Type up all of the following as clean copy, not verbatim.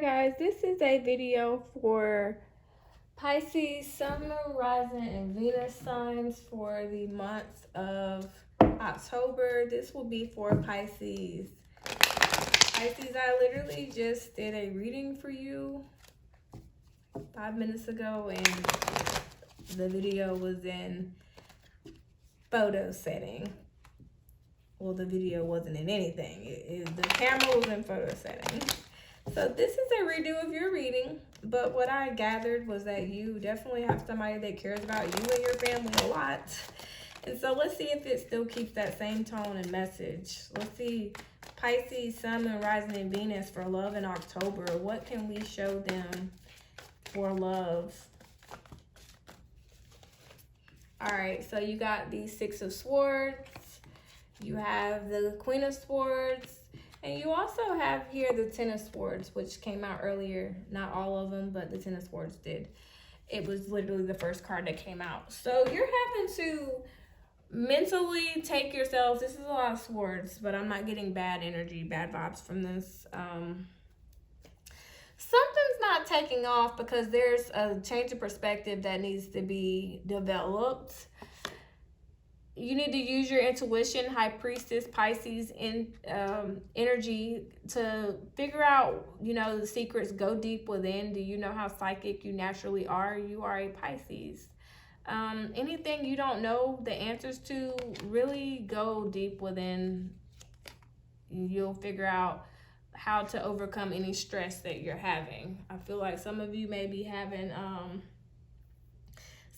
Guys, this is a video for Pisces, Sun, Moon, Rising, and Venus signs for the month of October. This will be for Pisces. Pisces, I literally just did a reading for you 5 minutes ago, and the video was in photo setting. Well, the video wasn't in anything. The camera was in photo setting. So this is a redo of your reading, but what I gathered was that you definitely have somebody that cares about you and your family a lot. And so let's see if it still keeps that same tone and message. Let's see, Pisces, Sun, Moon, Rising, and Venus for love in October. What can we show them for love? All right, so you got the Six of Swords. You have the Queen of Swords. And you also have here the Ten of Swords, which came out earlier. Not all of them, but the Ten of Swords did. It was literally the first card that came out. So you're having to mentally take yourself. This is a lot of swords, but I'm not getting bad energy, bad vibes from this. Something's not taking off because there's a change of perspective that needs to be developed. You need to use your intuition, High Priestess, Pisces, in energy to figure out, the secrets. Go deep within. Do you know how psychic you naturally are? You are a Pisces. Anything you don't know the answers to, really go deep within. You'll figure out how to overcome any stress that you're having. I feel like some of you may be having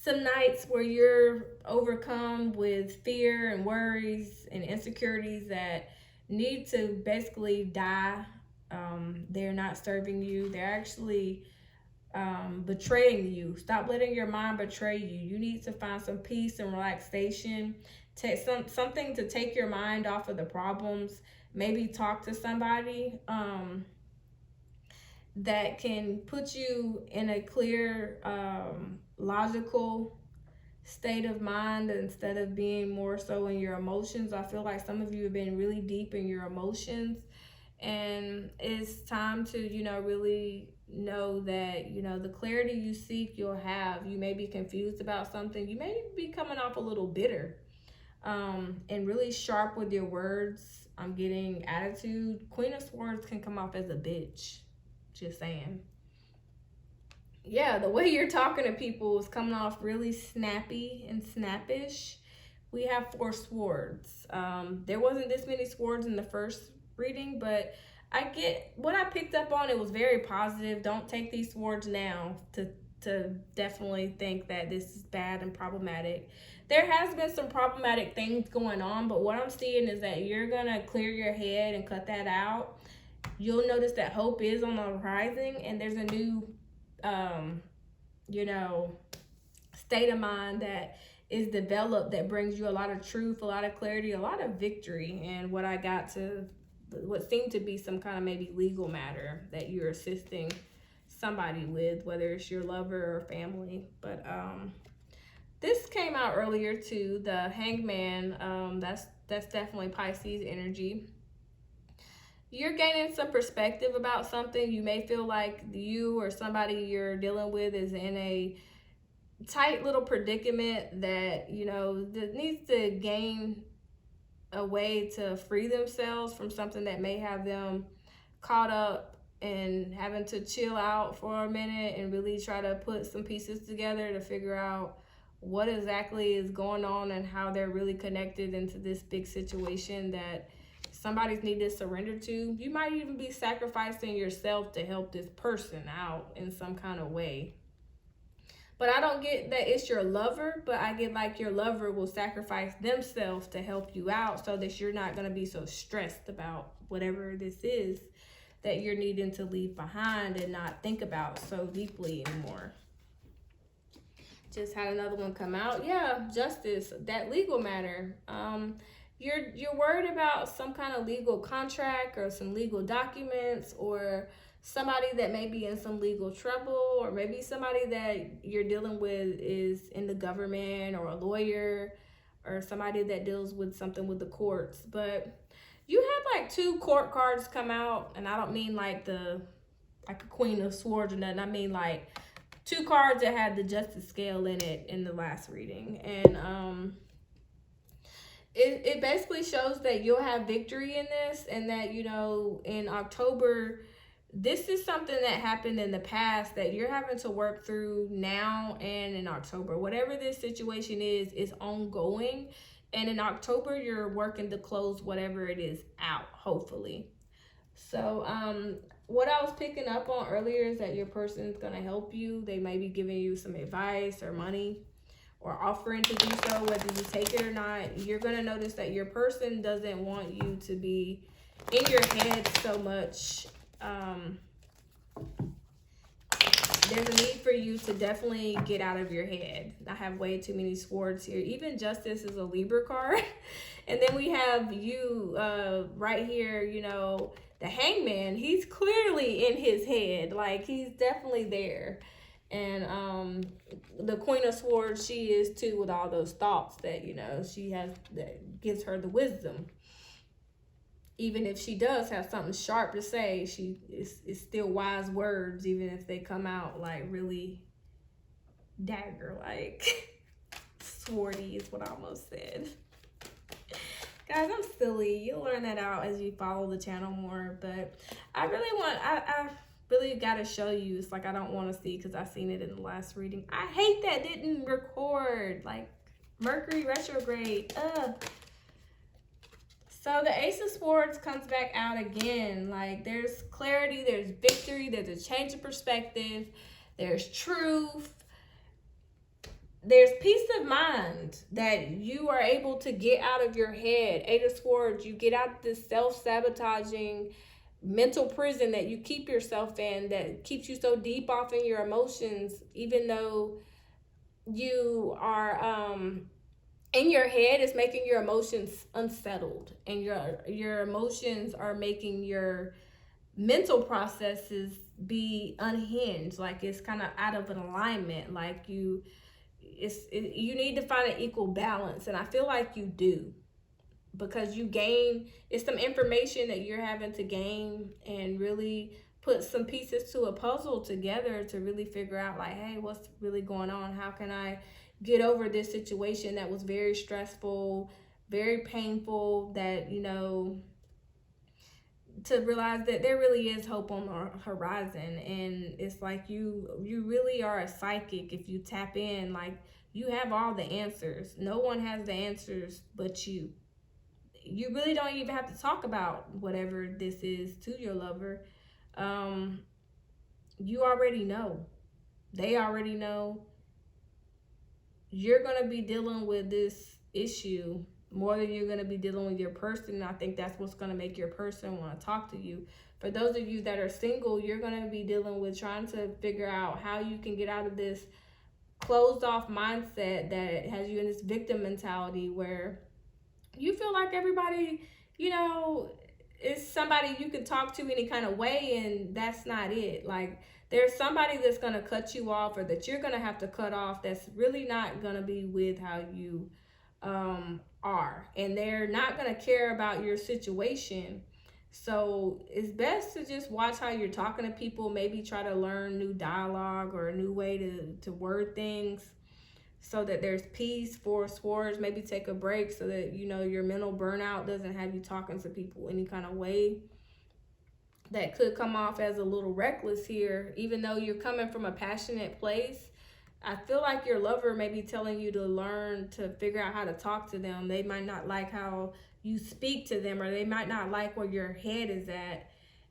some nights where you're overcome with fear and worries and insecurities that need to basically die. They're not serving you. They're actually betraying you. Stop letting your mind betray you. You need to find some peace and relaxation. Take something to take your mind off of the problems. Maybe talk to somebody that can put you in a clear, logical state of mind instead of being more so in your emotions. I feel like some of you have been really deep in your emotions, and it's time to, really know that, the clarity you seek, you'll have. You may be confused about something. You may be coming off a little bitter, and really sharp with your words. I'm getting attitude. Queen of Swords can come off as a bitch. Just saying. Yeah, the way you're talking to people is coming off really snappy and snappish. We have Four Swords. There wasn't this many swords in the first reading, but I get what I picked up on. It was very positive. Don't take these swords now to definitely think that this is bad and problematic. There has been some problematic things going on, but what I'm seeing is that you're gonna clear your head and cut that out. You'll notice that hope is on the horizon, and there's a new state of mind that is developed that brings you a lot of truth, a lot of clarity, a lot of victory. And what seemed to be some kind of maybe legal matter that you're assisting somebody with, whether it's your lover or family. But this came out earlier too, the Hangman. That's definitely Pisces energy. You're gaining some perspective about something. You may feel like you or somebody you're dealing with is in a tight little predicament that, that needs to gain a way to free themselves from something that may have them caught up and having to chill out for a minute and really try to put some pieces together to figure out what exactly is going on and how they're really connected into this big situation that somebody's need to surrender to. You might even be sacrificing yourself to help this person out in some kind of way. But I don't get that it's your lover, but I get like your lover will sacrifice themselves to help you out so that you're not going to be so stressed about whatever this is that you're needing to leave behind and not think about so deeply anymore. Just had another one come out. Yeah, justice, that legal matter. You're worried about some kind of legal contract or some legal documents, or somebody that may be in some legal trouble, or maybe somebody that you're dealing with is in the government, or a lawyer, or somebody that deals with something with the courts. But you had like 2 court cards come out, and I don't mean like the like a Queen of Swords or nothing. I mean like 2 cards that had the Justice scale in it in the last reading. And it basically shows that you'll have victory in this, and that, you know, in October, this is something that happened in the past that you're having to work through now and in October. Whatever this situation is ongoing. And in October, you're working to close whatever it is out, hopefully. So, what I was picking up on earlier is that your person's going to help you. They may be giving you some advice or money, or offering to do so, whether you take it or not. You're going to notice that your person doesn't want you to be in your head so much. There's a need for you to definitely get out of your head. I have way too many swords here. Even Justice is a Libra card. And then we have you right here, you know, the Hangman. He's clearly in his head. Like, he's definitely there. And the Queen of Swords, she is too, with all those thoughts that, you know, she has, that gives her the wisdom. Even if she does have something sharp to say, it's still wise words, even if they come out like really dagger, like swordy is what I almost said. Guys, I'm silly. You'll learn that out as you follow the channel more. But I really got to show you. It's like I don't want to see because I seen it in the last reading. I hate that didn't record. Like, Mercury retrograde. So the Ace of Swords comes back out again. Like, there's clarity, there's victory, there's a change of perspective, there's truth, there's peace of mind that you are able to get out of your head. Eight of Swords, you get out this self-sabotaging mental prison that you keep yourself in, that keeps you so deep off in your emotions, even though you are in your head. Is making your emotions unsettled, and your emotions are making your mental processes be unhinged. Like, it's kind of out of an alignment. Like, you need to find an equal balance, and I feel like you do, because you gain, it's some information that you're having to gain and really put some pieces to a puzzle together to really figure out, like, hey, what's really going on? How can I get over this situation that was very stressful, very painful, that, you know, to realize that there really is hope on the horizon. And it's like you really are a psychic if you tap in. Like, you have all the answers. No one has the answers but you. You really don't even have to talk about whatever this is to your lover. You already know. They already know. You're going to be dealing with this issue more than you're going to be dealing with your person. And I think that's what's going to make your person want to talk to you. For those of you that are single, you're going to be dealing with trying to figure out how you can get out of this closed off mindset that has you in this victim mentality, where you feel like everybody, you know, is somebody you can talk to any kind of way, and that's not it. Like, there's somebody that's going to cut you off, or that you're going to have to cut off, that's really not going to be with how you are. And they're not going to care about your situation. So it's best to just watch how you're talking to people. Maybe try to learn new dialogue or a new way to word things, so that there's peace. Four of Swords, maybe take a break so that, you know, your mental burnout doesn't have you talking to people any kind of way that could come off as a little reckless here. Even though you're coming from a passionate place, I feel like your lover may be telling you to learn to figure out how to talk to them. They might not like how you speak to them, or they might not like where your head is at.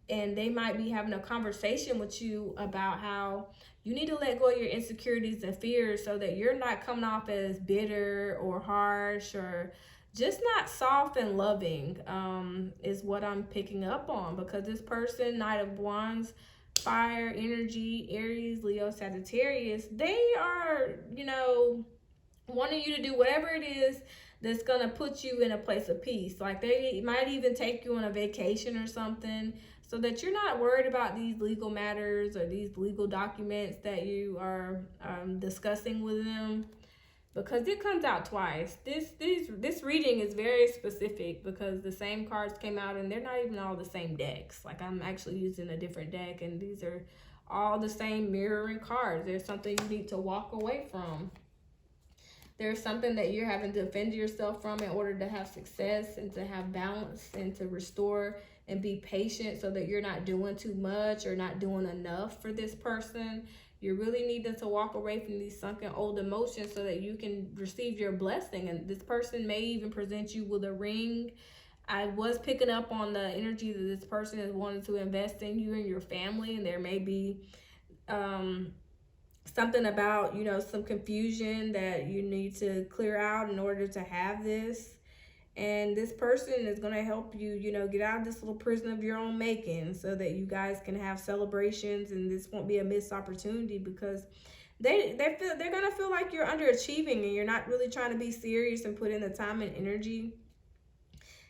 And they might be having a conversation with you about how you need to let go of your insecurities and fears, so that you're not coming off as bitter or harsh, or just not soft and loving, is what I'm picking up on. Because this person, Knight of Wands, fire energy, Aries, Leo, Sagittarius, they are, you know, wanting you to do whatever it is that's going to put you in a place of peace. Like, they might even take you on a vacation or something, so that you're not worried about these legal matters or these legal documents that you are discussing with them. because it comes out twice. This reading is very specific because the same cards came out and they're not even all the same decks. Like, I'm actually using a different deck and these are all the same mirroring cards. There's something you need to walk away from. There's something that you're having to defend yourself from in order to have success and to have balance and to restore and be patient so that you're not doing too much or not doing enough for this person. You really need to walk away from these sunken old emotions so that you can receive your blessing. And this person may even present you with a ring. I was picking up on the energy that this person is wanting to invest in you and your family. And there may be something about, you know, some confusion that you need to clear out in order to have this. And this person is going to help you, you know, get out of this little prison of your own making so that you guys can have celebrations and this won't be a missed opportunity, because they're going to feel like you're underachieving and you're not really trying to be serious and put in the time and energy.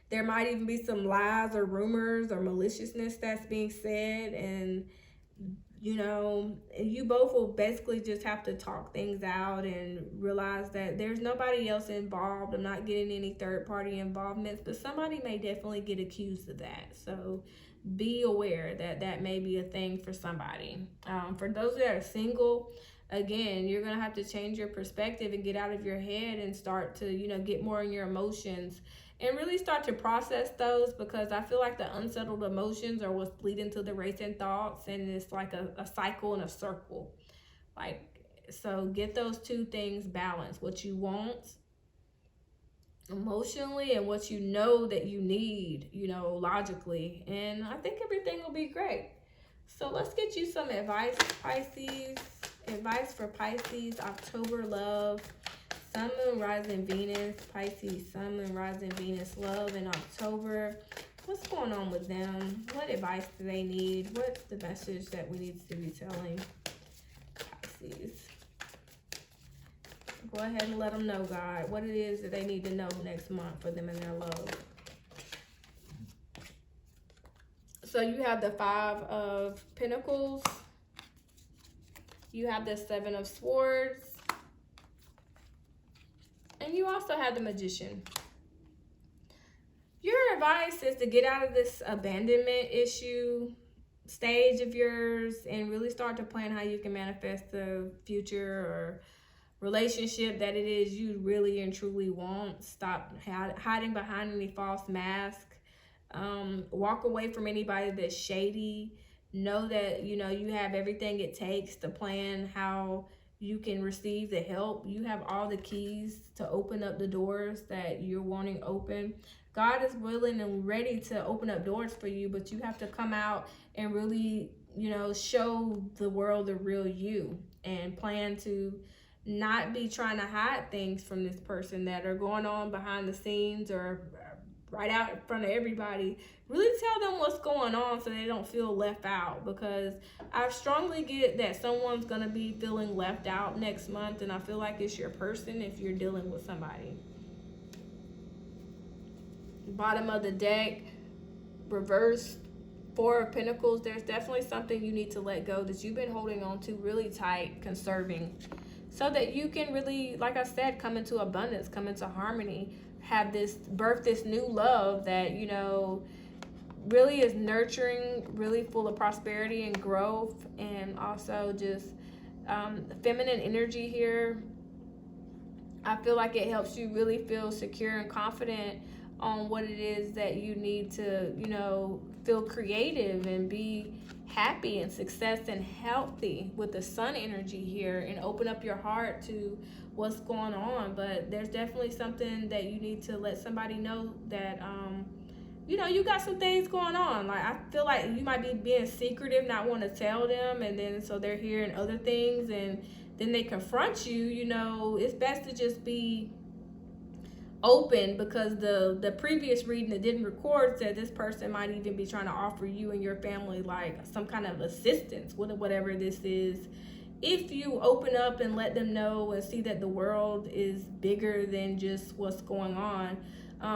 There might even be some lies or rumors or maliciousness that's being said, and you know, you both will basically just have to talk things out and realize that there's nobody else involved. I'm not getting any third-party involvements, but somebody may definitely get accused of that. So be aware that that may be a thing for somebody. For those that are single, again, you're going to have to change your perspective and get out of your head and start to, you know, get more in your emotions and really start to process those, because I feel like the unsettled emotions are what's leading to the racing thoughts, and it's like a cycle and a circle. Like, so get those two things balanced, what you want emotionally and what you know that you need, you know, logically, and I think everything will be great. So let's get you some advice, Pisces. Advice for Pisces, October love. Sun, Moon, Rising, Venus, Pisces, Sun, Moon, Rising, Venus, love in October. What's going on with them? What advice do they need? What's the message that we need to be telling Pisces? Go ahead and let them know, God, what it is that they need to know next month for them and their love. So you have the Five of Pentacles. You have the Seven of Swords. And you also have the Magician. Your advice is to get out of this abandonment issue stage of yours and really start to plan how you can manifest the future or relationship that it is you really and truly want. Stop hiding behind any false mask. Walk away from anybody that's shady. Know that, you know, you have everything it takes to plan how you can receive the help. You have all the keys to open up the doors that you're wanting open. God is willing and ready to open up doors for you, but you have to come out and really, you know, show the world the real you and plan to not be trying to hide things from this person that are going on behind the scenes or right out in front of everybody. Really tell them what's going on so they don't feel left out, because I strongly get that someone's going to be feeling left out next month, and I feel like it's your person if you're dealing with somebody. Bottom of the deck, reverse Four of Pentacles. There's definitely something you need to let go that you've been holding on to really tight, conserving, so that you can really, like I said, come into abundance, come into harmony, have this, birth this new love that, you know, really is nurturing, really full of prosperity and growth, and also just feminine energy here. I feel like it helps you really feel secure and confident on what it is that you need to, you know, feel creative and be happy and success and healthy with the Sun energy here, and open up your heart to what's going on. But there's definitely something that you need to let somebody know that you know, you got some things going on. Like, I feel like you might be being secretive, not want to tell them, and then so they're hearing other things and then they confront you. You know, it's best to just be open, because the previous reading that didn't record said this person might even be trying to offer you and your family like some kind of assistance with whatever this is. If you open up and let them know and see that the world is bigger than just what's going on.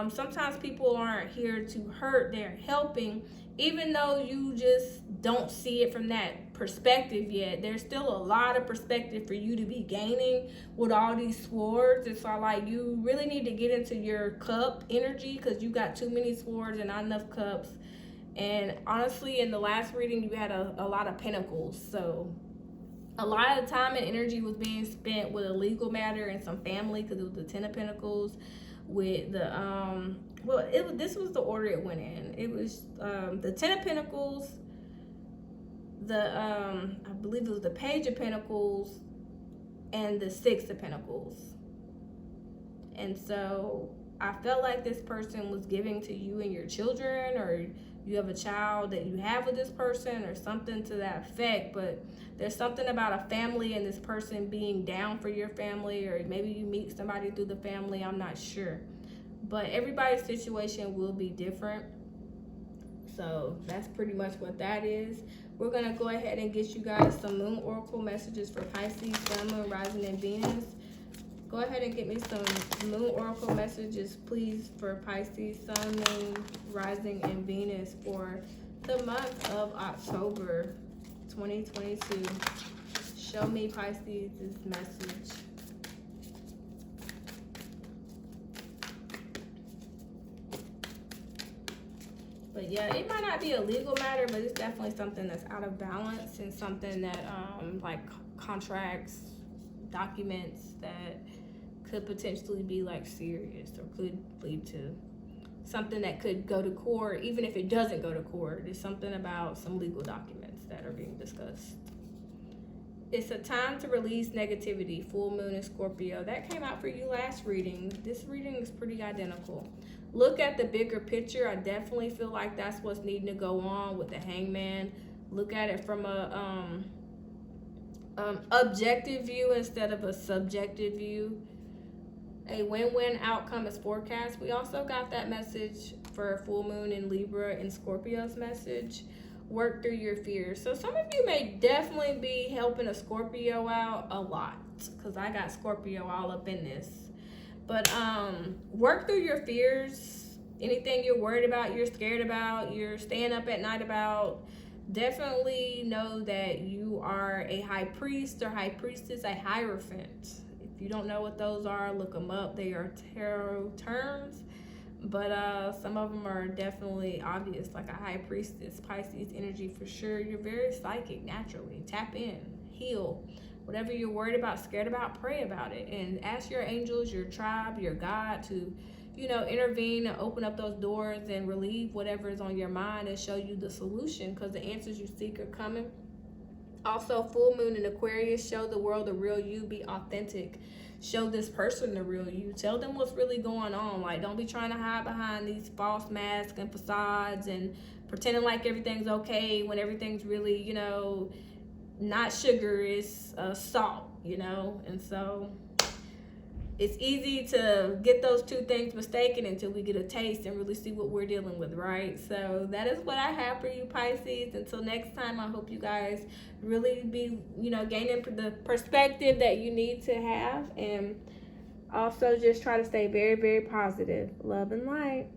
Sometimes people aren't here to hurt, they're helping, even though you just don't see it from that perspective yet. There's still a lot of perspective for you to be gaining with all these swords. It's all like you really need to get into your cup energy, because you got too many swords and not enough cups. And honestly, in the last reading, you had a lot of pentacles. So a lot of time and energy was being spent with a legal matter and some family, because it was the Ten of Pentacles with the this was the order it went in. It was the Ten of Pentacles, the I believe it was the Page of Pentacles, and the Six of Pentacles. And so I felt like this person was giving to you and your children, or you have a child that you have with this person, or something to that effect. But there's something about a family and this person being down for your family, or maybe you meet somebody through the family, I'm not sure. But everybody's situation will be different. So that's pretty much what that is. We're going to go ahead and get you guys some moon oracle messages for Pisces, Sun, Moon, Rising, and Venus. Go ahead and get me some moon oracle messages, please, for Pisces, Sun, Moon, Rising, and Venus for the month of October 2022. Show me, Pisces, this message. But yeah, it might not be a legal matter, but it's definitely something that's out of balance, and something that like contracts, documents that could potentially be like serious, or could lead to something that could go to court. Even if it doesn't go to court, there's something about some legal documents that are being discussed. It's a time to release negativity. Full moon in Scorpio. That came out for you last reading. This reading is pretty identical. Look at the bigger picture. I definitely feel like that's what's needing to go on with the Hangman. Look at it from a objective view instead of a subjective view. A win-win outcome is forecast. We also got that message for full moon in Libra in Scorpio's message. Work through your fears. So some of you may definitely be helping a Scorpio out a lot, because I got Scorpio all up in this. But work through your fears. Anything you're worried about, you're scared about, you're staying up at night about, definitely know that you are a high priest or high priestess, a hierophant. If you don't know what those are, look them up. They are tarot terms, but some of them are definitely obvious, like a high priestess, Pisces energy for sure. You're very psychic naturally. Tap in, heal. Whatever you're worried about, scared about, pray about it, and ask your angels, your tribe, your God to, you know, intervene and open up those doors and relieve whatever is on your mind and show you the solution, because the answers you seek are coming. Also, full moon in Aquarius, show the world the real you, be authentic. Show this person the real you. Tell them what's really going on. Like, don't be trying to hide behind these false masks and facades and pretending like everything's okay when everything's really, you know, not sugar, it's salt, you know. And so it's easy to get those two things mistaken until we get a taste and really see what we're dealing with, right? So that is what I have for you, Pisces. Until next time, I hope you guys really be, you know, gaining the perspective that you need to have, and also just try to stay very, very positive. Love and light.